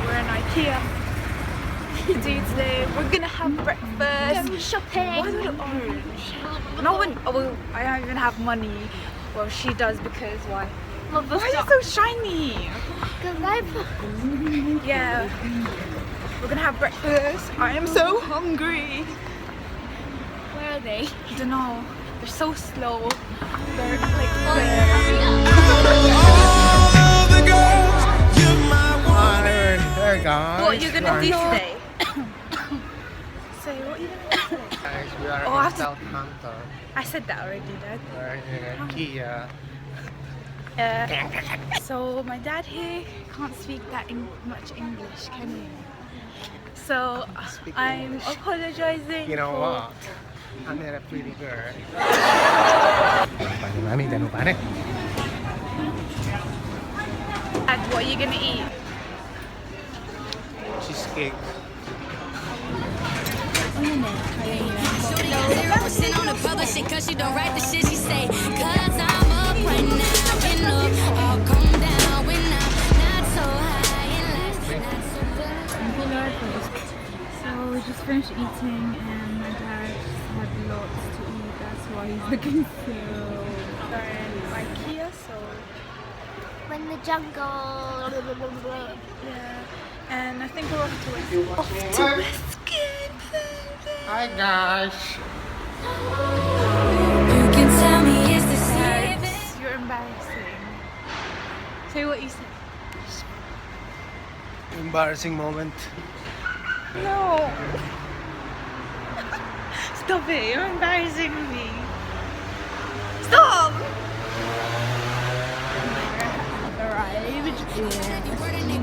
We're in IKEA. Today we're gonna have breakfast. Go shopping. Why is it orange? No one. Oh, well, I don't even have money. Well, she does because why? Why is it so shiny? Because I Yeah. We're gonna have breakfast. I am so hungry. Where are they? I don't know. They're so slow. They're like. Hey guys. What are you gonna do today? Say what you gonna do today? Guys, we are Oh, I have in to- Southampton. I said that already, Dad. We're in IKEA. So my dad here can't speak that much English, can he? So Speak I'm English. apologizing. You know for... what? I met a pretty girl. Mami, jangan lupa deh. Dad, what are you gonna eat? Cheesecake. Sitting on the publishing cause she don't write the shit she say. Cause I'm up right now, you know, I'll come down when I'm not so high in life, not so good. So we just finished eating and my dad just had lots to eat. That's why he's looking so. We're in IKEA, so When the jungle. yeah. And I think we're off to WestQuay. Hi guys. You can tell me it's the same. Guys, you're embarrassing. Say what you said. Embarrassing moment. No. Stop it, you're embarrassing me. Stop! Arrived in